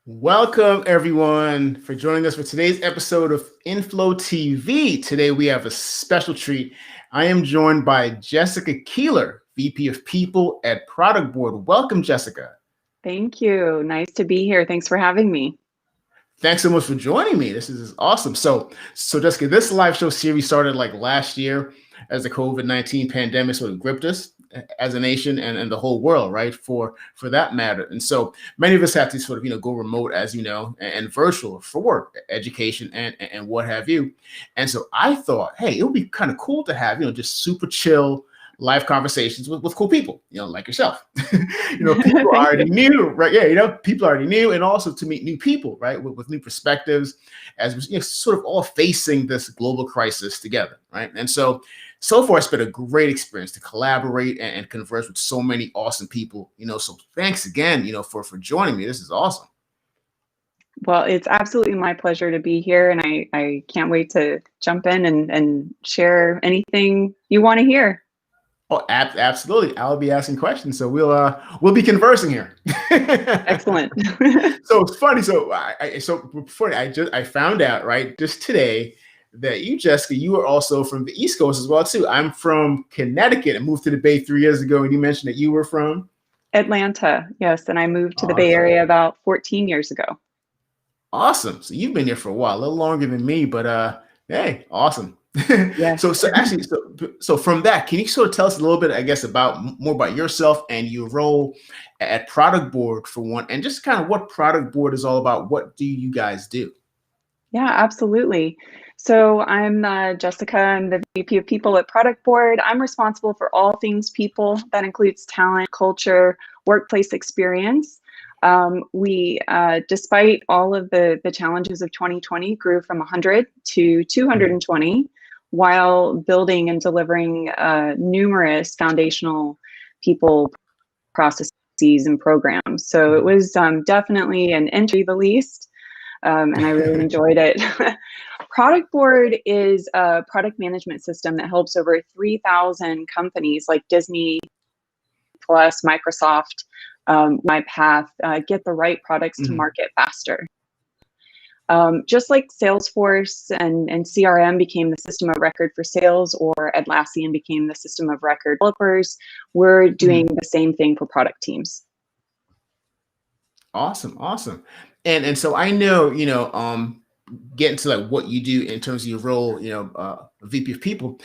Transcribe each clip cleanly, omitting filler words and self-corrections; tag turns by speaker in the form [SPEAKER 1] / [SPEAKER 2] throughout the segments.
[SPEAKER 1] Welcome, everyone, for joining us for today's episode of Inflow TV. Today, we have a special treat. I am joined by Jessica Keeler, VP of People at Productboard. Welcome, Jessica.
[SPEAKER 2] Thank you. Nice to be here. Thanks for having me.
[SPEAKER 1] Thanks so much for joining me. This is awesome. So Jessica, this live show series started like last year as the COVID-19 pandemic sort of gripped us as a nation and the whole world, right? For that matter. And so many of us have to sort of, go remote, as you know, and virtual for work, education, and what have you. And so I thought, hey, it would be kind of cool to have, just super chill live conversations with cool people, like yourself. People already knew, right? Yeah, people already knew, and also to meet new people, right, with new perspectives, as we sort of all facing this global crisis together, right? And so far, it's been a great experience to collaborate and converse with so many awesome people. So thanks again, for joining me. This is awesome.
[SPEAKER 2] Well, it's absolutely my pleasure to be here, and I can't wait to jump in and share anything you want to hear.
[SPEAKER 1] Oh, absolutely. I'll be asking questions, so we'll be conversing here.
[SPEAKER 2] Excellent.
[SPEAKER 1] So it's funny. So I found out right just today that you, Jessica, you are also from the East Coast as well too. I'm from Connecticut and moved to the Bay 3 years ago, and you mentioned that you were from
[SPEAKER 2] Atlanta, yes, and I moved to the Bay Area about 14 years ago.
[SPEAKER 1] Awesome. So you've been here for a while, a little longer than me, but hey, awesome.
[SPEAKER 2] Yes.
[SPEAKER 1] So from that, can you sort of tell us a little bit, I guess, more about yourself and your role at Productboard for one, and just kind of what Productboard is all about? What do you guys do?
[SPEAKER 2] Yeah, absolutely. So I'm Jessica. I'm the VP of People at Productboard. I'm responsible for all things people. That includes talent, culture, workplace experience. We, despite all of the challenges of 2020, grew from 100 to 220 while building and delivering numerous foundational people processes and programs. So it was definitely an entry, the least. And I really enjoyed it. Productboard is a product management system that helps over 3,000 companies like Disney Plus, Microsoft, MyPath get the right products to market faster. Just like Salesforce and CRM became the system of record for sales, or Atlassian became the system of record for developers, we're doing the same thing for product teams.
[SPEAKER 1] Awesome. And so I know, getting to like what you do in terms of your role, VP of People,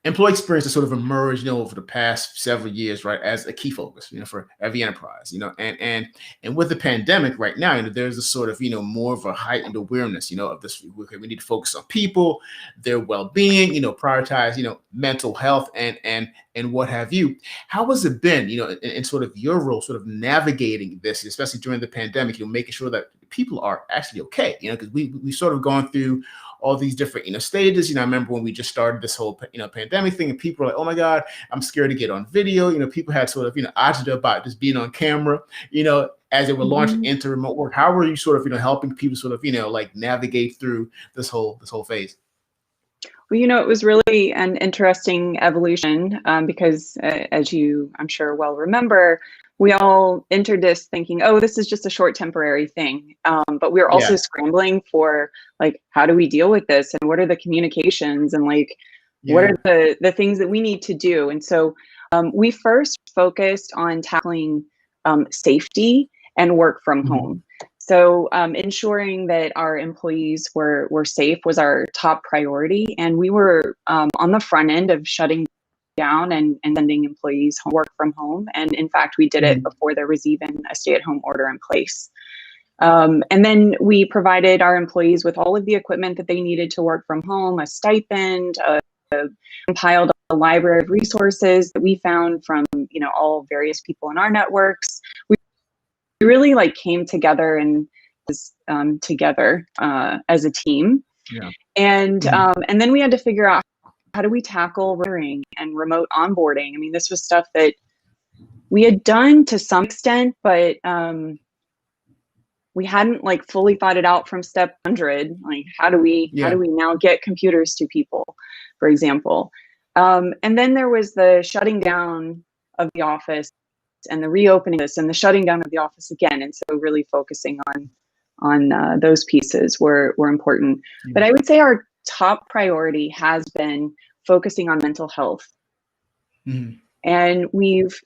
[SPEAKER 1] employee experience has sort of emerged, over the past several years, right, as a key focus, for every enterprise, and with the pandemic right now, there's a sort of, more of a heightened awareness, of this. We need to focus on people, their well-being, prioritize, mental health and what have you. How has it been, in sort of your role, sort of navigating this, especially during the pandemic, making sure that people are actually okay, because we've sort of gone through all these different, stages. I remember when we just started this whole, pandemic thing, and people were like, oh my God, I'm scared to get on video. People had sort of, agita about just being on camera, as they were launching into remote work. How were you sort of, helping people sort of, like navigate through this whole phase?
[SPEAKER 2] Well, it was really an interesting evolution because as you, I'm sure, well remember, we all entered this thinking, oh, this is just a short temporary thing. But we were also scrambling for like, how do we deal with this? And what are the communications? And like, what are the things that we need to do? And so we first focused on tackling safety and work from home. So ensuring that our employees were safe was our top priority. And we were on the front end of shutting down and sending employees work from home. And in fact, we did it before there was even a stay-at-home order in place. And then we provided our employees with all of the equipment that they needed to work from home, a stipend, compiled a library of resources that we found from all various people in our networks. We really like came together and together as a team. And then we had to figure out, how do we tackle hiring and remote onboarding? I mean, this was stuff that we had done to some extent, but we hadn't like fully thought it out from step 100. Like, how do we now get computers to people, for example? And then there was the shutting down of the office and the reopening this and the shutting down of the office again. And so really focusing those pieces were important.
[SPEAKER 1] Yeah.
[SPEAKER 2] But I would say our top priority has been focusing on mental health.
[SPEAKER 1] Mhm.
[SPEAKER 2] And we've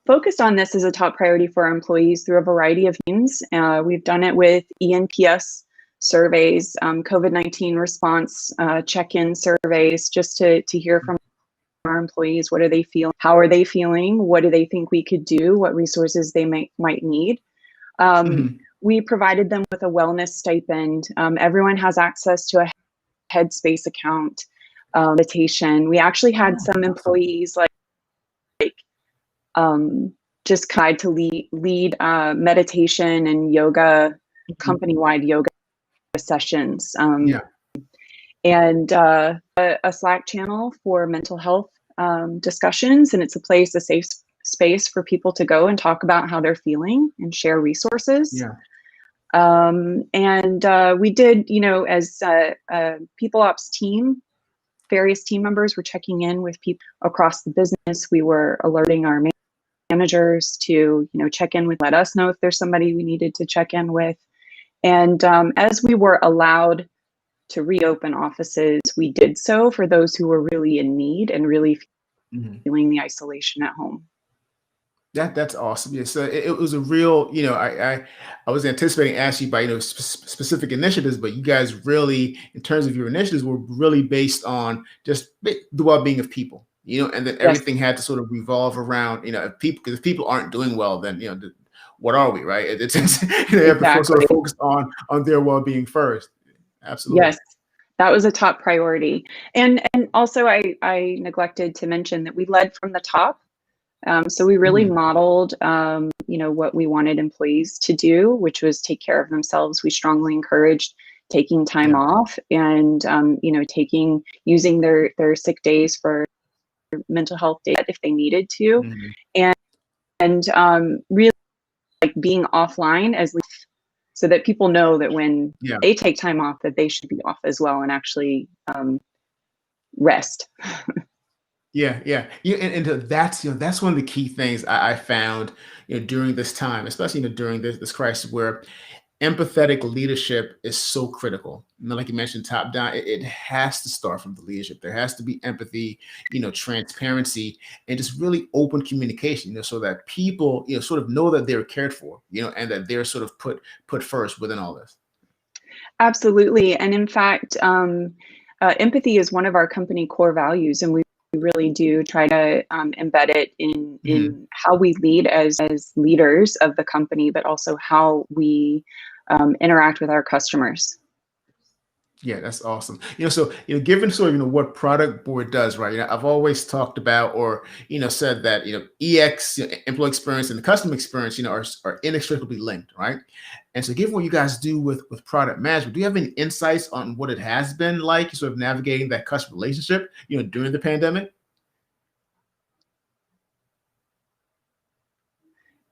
[SPEAKER 2] focused on this as a top priority for our employees through a variety of means. We've done it with ENPS surveys, COVID-19 response check-in surveys, just to hear from our employees. What are they feeling? How are they feeling? What do they think we could do? What resources they might need?
[SPEAKER 1] Mhm.
[SPEAKER 2] We provided them with a wellness stipend. Everyone has access to a Headspace account, meditation. We actually had
[SPEAKER 1] Oh,
[SPEAKER 2] some
[SPEAKER 1] awesome.
[SPEAKER 2] employees like just tried to lead meditation and yoga,
[SPEAKER 1] Mhm.
[SPEAKER 2] company-wide yoga sessions,
[SPEAKER 1] Yeah.
[SPEAKER 2] and a Slack channel for mental health discussions. And it's a safe space for people to go and talk about how they're feeling and share resources.
[SPEAKER 1] Yeah.
[SPEAKER 2] And we did, as a people ops team, various team members were checking in with people across the business. We were alerting our managers to, check in with, let us know if there's somebody we needed to check in with. And as we were allowed to reopen offices, we did so for those who were really in need and really
[SPEAKER 1] Mhm.
[SPEAKER 2] feeling the isolation at home.
[SPEAKER 1] That's awesome. Yeah. So it was a real, I was anticipating asking you about, specific initiatives, but you guys really, in terms of your initiatives, were really based on just the well-being of people, and that
[SPEAKER 2] Yes,
[SPEAKER 1] everything had to sort of revolve around, if people, because if people aren't doing well, then, what are we, right? It's they have to sort
[SPEAKER 2] exactly.
[SPEAKER 1] of focus on their well-being first. Absolutely.
[SPEAKER 2] Yes, that was a top priority. And also I neglected to mention that we led from the top. So we really
[SPEAKER 1] Mhm.
[SPEAKER 2] modeled, what we wanted employees to do, which was take care of themselves. We strongly encouraged taking time
[SPEAKER 1] Yeah.
[SPEAKER 2] off and, using their sick days for mental health days if they needed to,
[SPEAKER 1] Mhm.
[SPEAKER 2] and really like being offline as so that people know that when
[SPEAKER 1] Yeah.
[SPEAKER 2] they take time off, that they should be off as well and actually rest.
[SPEAKER 1] Yeah, yeah, and that's one of the key things I found during this time, especially during this crisis, where empathetic leadership is so critical. Like you mentioned, top down, it has to start from the leadership. There has to be empathy, transparency, and just really open communication, so that people sort of know that they're cared for, and that they're sort of put first within all this.
[SPEAKER 2] Absolutely. And in fact, empathy is one of our company core values, and we really do try to embed it in
[SPEAKER 1] Mhm.
[SPEAKER 2] how we lead as leaders of the company, but also how we interact with our customers.
[SPEAKER 1] Yeah, that's awesome. So given sort of what Product Board does, right? I've always talked about, or said that EX, employee experience, and the customer experience, are inextricably linked, right? And so, given what you guys do with product management, do you have any insights on what it has been like, sort of navigating that customer relationship, during the pandemic?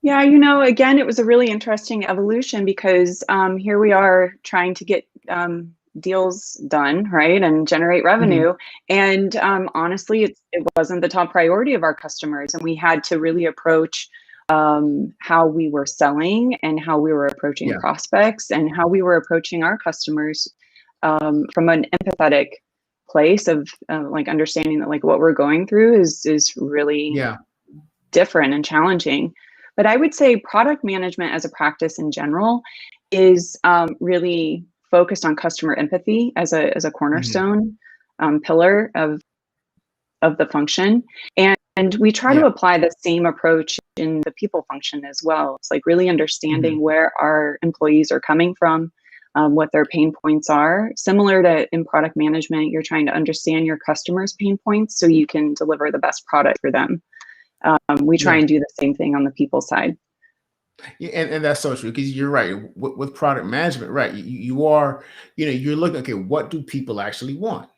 [SPEAKER 2] Yeah, again, it was a really interesting evolution because here we are trying to get deals done, right, and generate
[SPEAKER 1] Mhm.
[SPEAKER 2] revenue. And honestly, it wasn't the top priority of our customers, and we had to really approach how we were selling and how we were approaching
[SPEAKER 1] Yeah,
[SPEAKER 2] prospects and how we were approaching our customers from an empathetic place of like understanding that like what we're going through is really
[SPEAKER 1] yeah,
[SPEAKER 2] different and challenging. But I would say product management as a practice in general is really focused on customer empathy as a
[SPEAKER 1] hmm,
[SPEAKER 2] cornerstone pillar of the function. And we try
[SPEAKER 1] yeah,
[SPEAKER 2] to apply the same approach in the people function as well. It's like really
[SPEAKER 1] hmm,
[SPEAKER 2] understanding where our employees are coming from, what their pain points are. Similar to in product management, you're trying to understand your customers' pain points so you can deliver the best product for them. We try
[SPEAKER 1] yeah.
[SPEAKER 2] and do the same thing on the people side.
[SPEAKER 1] Yeah, and that's so true, because you're right. With product management, right? You are, you're looking, okay, what do people actually want?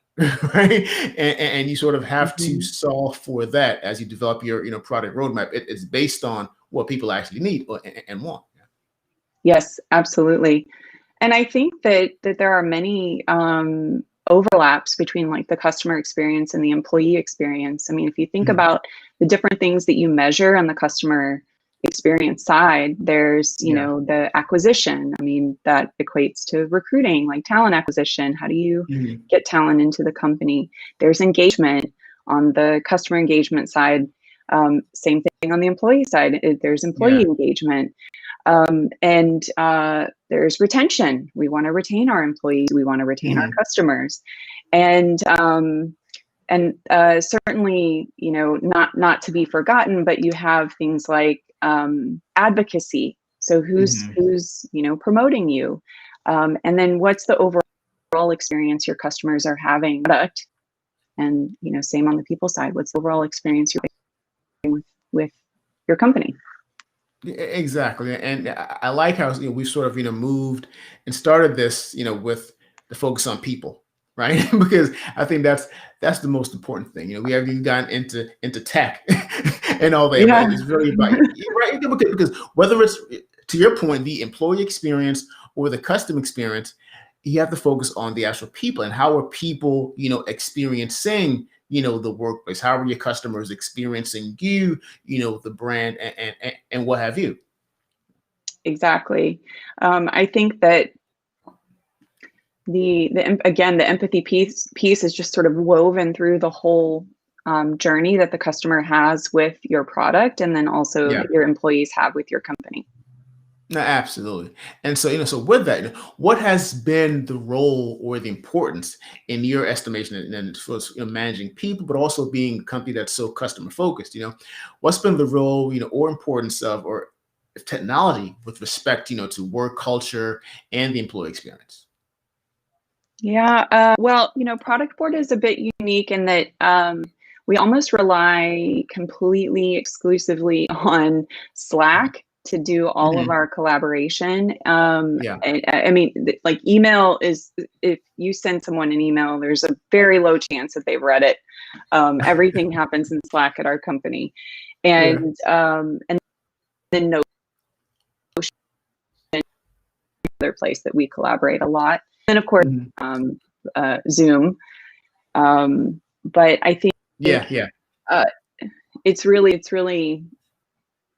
[SPEAKER 1] Right? And you sort of have to
[SPEAKER 2] Mhm.
[SPEAKER 1] solve for that as you develop your, product roadmap. It's based on what people actually need and want.
[SPEAKER 2] Yes, absolutely. And I think that there are many overlaps between like the customer experience and the employee experience. I mean, if you think
[SPEAKER 1] Mhm.
[SPEAKER 2] about the different things that you measure on the customer experience side, there's,
[SPEAKER 1] Yeah.
[SPEAKER 2] the acquisition. I mean, that equates to recruiting, like talent acquisition. How do you
[SPEAKER 1] Mhm.
[SPEAKER 2] get talent into the company? There's engagement on the customer engagement side. Same thing on the employee side. There's employee
[SPEAKER 1] Yeah.
[SPEAKER 2] engagement. And there's retention. We want to retain our employees. We want to retain our
[SPEAKER 1] Mhm.
[SPEAKER 2] customers. And certainly, not to be forgotten, but you have things like advocacy. So
[SPEAKER 1] Mhm.
[SPEAKER 2] who's promoting you, and then what's the overall experience your customers are having product, and same on the people side. What's the overall experience you're having with your company?
[SPEAKER 1] Exactly. And I like how we've sort of moved and started this with the focus on people, right? Because I think that's the most important thing. We haven't even gotten into tech and all that, but
[SPEAKER 2] Yeah.
[SPEAKER 1] it's really about right because whether it's to your point, the employee experience or the custom experience, you have to focus on the actual people and how are people experiencing the workplace. How are your customers experiencing you, the brand, and what have you.
[SPEAKER 2] Exactly. I think that again, the empathy piece is just sort of woven through the whole journey that the customer has with your product, and then also
[SPEAKER 1] Yeah.
[SPEAKER 2] that your employees have with your company.
[SPEAKER 1] No, absolutely. And so, so with that, what has been the role or the importance in your estimation and for managing people, but also being a company that's so customer focused? What's been the role, or importance of or technology with respect, to work culture and the employee experience?
[SPEAKER 2] Yeah. Well, Productboard is a bit unique in that we almost rely completely exclusively on Slack to do all of
[SPEAKER 1] Mhm.
[SPEAKER 2] our collaboration.
[SPEAKER 1] Yeah.
[SPEAKER 2] I mean, like email is, if you send someone an email, there's a very low chance that they've read it. Everything happens in Slack at our company.
[SPEAKER 1] Yeah.
[SPEAKER 2] And then Notion, another place that we collaborate a lot. And of course,
[SPEAKER 1] Mhm.
[SPEAKER 2] Zoom. But I
[SPEAKER 1] Yeah.
[SPEAKER 2] think
[SPEAKER 1] Yeah.
[SPEAKER 2] uh, it's really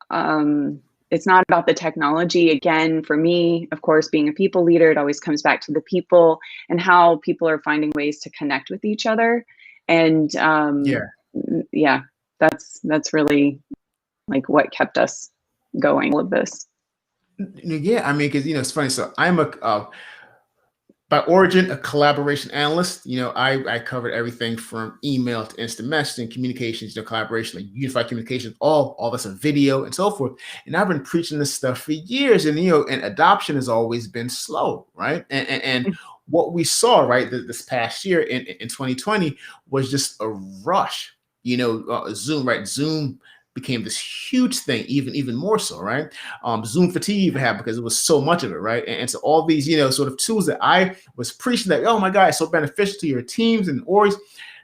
[SPEAKER 2] um, it's not about the technology. Again, for me, of course, being a people leader, it always comes back to the people and how people are finding ways to connect with each other. And
[SPEAKER 1] Yeah.
[SPEAKER 2] yeah, that's really like what kept us going, all of this.
[SPEAKER 1] Yeah. I mean, because it's funny. So I'm a by origin, a collaboration analyst. I covered everything from email to instant messaging, communications, collaboration, like unified communications, all this, a video and so forth. And I've been preaching this stuff for years, and and adoption has always been slow, right? And what we saw, right, this past year in 2020 was just a rush. Zoom, right? Zoom became this huge thing, even more so, right? Zoom fatigue even happened because it was so much of it, right? And so all these, sort of tools that I was preaching that, oh my God, it's so beneficial to your teams and orgs,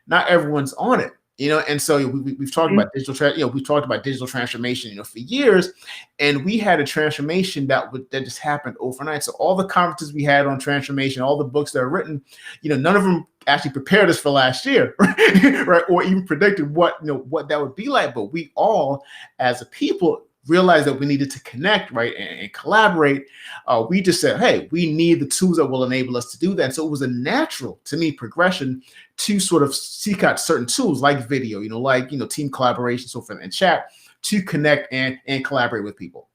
[SPEAKER 1] not everyone's on it. And so we've talked about we've talked about digital transformation, for years, and we had a transformation that just happened overnight. So all the conferences we had on transformation, all the books that are written, none of them actually prepared us for last year, right? Or even predicted what that would be like. But we all, as a people, realized that we needed to connect, right, and collaborate. We just said, hey, we need the tools that will enable us to do that. And so it was a natural, to me, progression to sort of seek out certain tools like video, like team collaboration, so forth, and chat to connect and collaborate with people.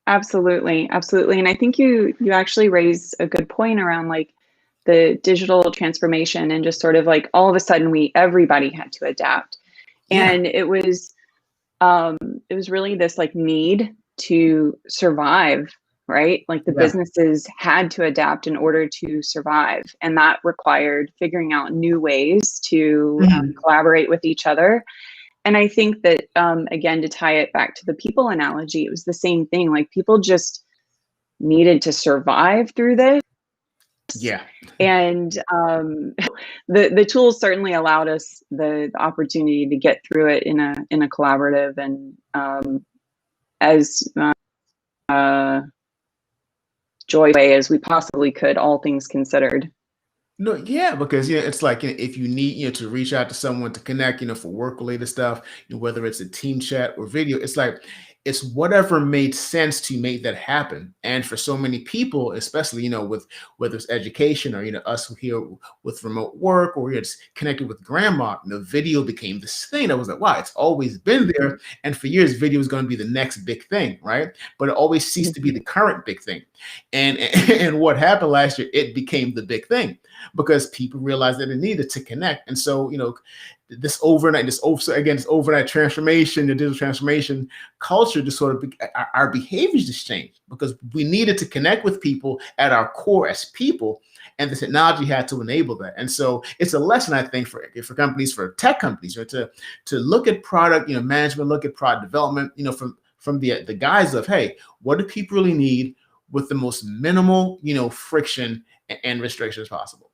[SPEAKER 2] Absolutely, absolutely. And I think you actually raise a good point around like the digital transformation and just sort of like all of a sudden everybody had to adapt.
[SPEAKER 1] Yeah.
[SPEAKER 2] And um it was really this like need to survive, right? Like the
[SPEAKER 1] Yeah.
[SPEAKER 2] businesses had to adapt in order to survive, and that required figuring out new ways to
[SPEAKER 1] Mhm.
[SPEAKER 2] collaborate with each other. And I think that, again, to tie it back to the people analogy, it was the same thing. Like people just needed to survive through this.
[SPEAKER 1] Yeah.
[SPEAKER 2] And the tools certainly allowed us the opportunity to get through it in a collaborative and as uh, joy way as we possibly could, all things considered.
[SPEAKER 1] No, yeah, because it's like if you need to reach out to someone to connect, for work related stuff, whether it's a team chat or video, it's like It's whatever made sense to make that happen. And for so many people, especially, with whether it's education or, us here with remote work, or it's connected with grandma, video became this thing that was like, wow, it's always been there. And for years, video is going to be the next big thing, right? But it always ceased to be the current big thing. And and what happened last year, it became the big thing because people realized that it needed to connect. And so, this overnight transformation, the digital transformation culture, just sort of our behaviors just changed because we needed to connect with people at our core as people, and the technology had to enable that. And so it's a lesson, I think, for companies, for tech companies, to look at product, management, look at product development, from the guise of, hey, what do people really need with the most minimal, friction and restrictions possible.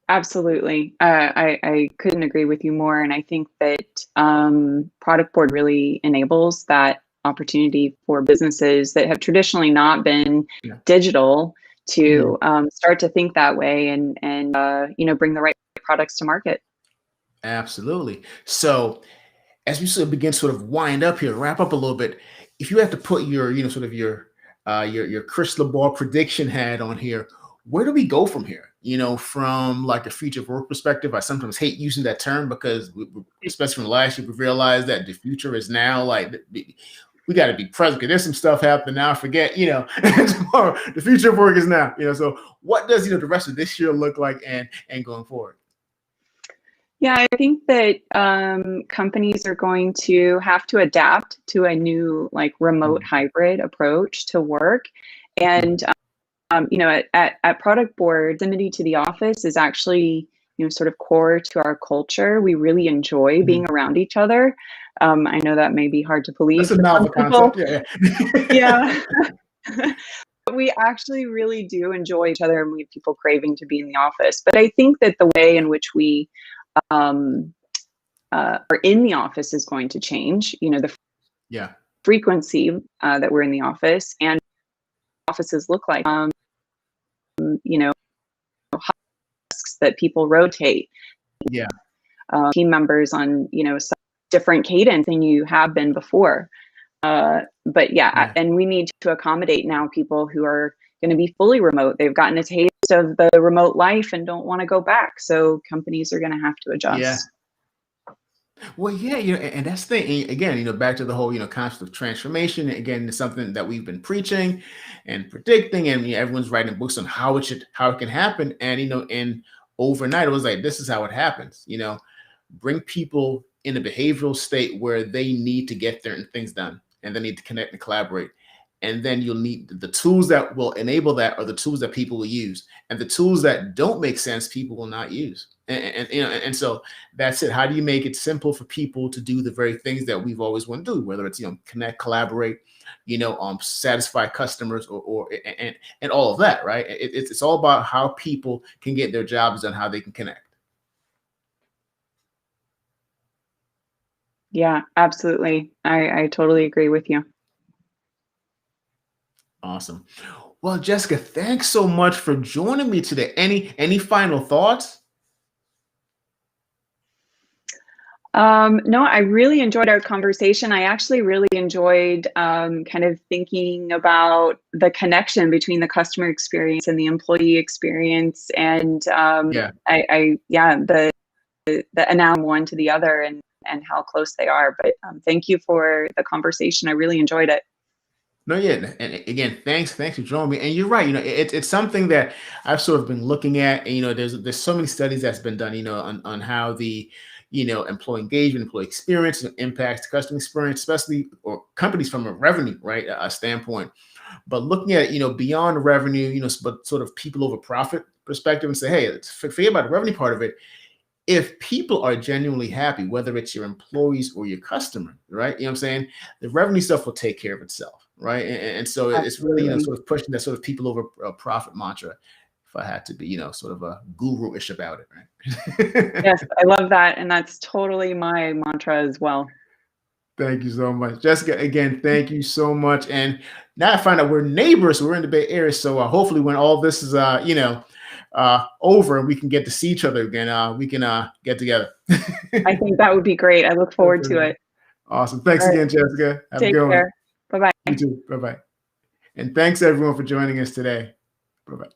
[SPEAKER 2] Absolutely. I couldn't agree with you more. And I think that Productboard really enables that opportunity for businesses that have traditionally not been digital to start to think that way and bring the right products to market.
[SPEAKER 1] Absolutely. So as we sort of begin sort of wind up here, wrap up a little bit, if you have to put your, sort of your crystal ball prediction hat on here, where do we go from here? From like a future of work perspective, I sometimes hate using that term because, especially from last year, we realized that the future is now. Like, we got to be present because there's some stuff happening now. Forget, tomorrow. The future of work is now. So what does the rest of this year look like and going forward?
[SPEAKER 2] Yeah, I think that companies are going to have to adapt to a new remote hybrid approach to work. And at Productboard, proximity to the office is actually sort of core to our culture. We really enjoy being around each other. I know that may be hard to believe.
[SPEAKER 1] That's a novel concept.
[SPEAKER 2] Yeah. But we actually really do enjoy each other, and we have people craving to be in the office. But I think that the way in which we are in the office is going to change. The frequency that we're in the office and offices look like. That people rotate. Team members on some different cadence than you have been before. And we need to accommodate now people who are going to be fully remote. They've gotten a taste of the remote life and don't want to go back. So companies are going to have to adjust.
[SPEAKER 1] Yeah. Well, and that's the thing. Again, back to the whole, concept of transformation. Again, it's something that we've been preaching and predicting, and everyone's writing books on how it can happen. And and overnight, it was like, this is how it happens. Bring people in a behavioral state where they need to get certain things done, and they need to connect and collaborate. And then you'll need the tools that will enable that, are the tools that people will use, and the tools that don't make sense, people will not use. And so that's it. How do you make it simple for people to do the very things that we've always wanted to do, whether it's, connect, collaborate, satisfy customers and all of that, right? It's all about how people can get their jobs done, how they can connect.
[SPEAKER 2] Yeah, absolutely. I totally agree with you.
[SPEAKER 1] Awesome. Well, Jessica, thanks so much for joining me today. Any final thoughts?
[SPEAKER 2] No, I really enjoyed our conversation. I actually really enjoyed kind of thinking about the connection between the customer experience and the employee experience, and the analogy one to the other and how close they are. But thank you for the conversation. I really enjoyed it.
[SPEAKER 1] No, yeah, and again, thanks for joining me. And you're right, it's something that I've sort of been looking at. And, there's so many studies that's been done, on how the employee engagement, employee experience impacts customer experience, especially or companies from a revenue standpoint. But looking at beyond revenue, but sort of people over profit perspective, and say, hey, let's forget about the revenue part of it. If people are genuinely happy, whether it's your employees or your customer, right? You know what I'm saying? The revenue stuff will take care of itself, right? And so it's really, sort of pushing that sort of people over profit mantra, if I had to be, sort of a guru-ish about it, right?
[SPEAKER 2] Yes, I love that. And that's totally my mantra as well.
[SPEAKER 1] Thank you so much. Jessica, again, thank you so much. And now I find out we're neighbors, so we're in the Bay Area. So hopefully when all this is, over and we can get to see each other again, we can get together.
[SPEAKER 2] I think that would be great. I look forward to it.
[SPEAKER 1] Awesome. Thanks
[SPEAKER 2] All right.
[SPEAKER 1] again, Jessica. Have a
[SPEAKER 2] Take
[SPEAKER 1] good one.
[SPEAKER 2] care. Bye-bye.
[SPEAKER 1] You too. Bye-bye. And thanks everyone for joining us today. Bye-bye.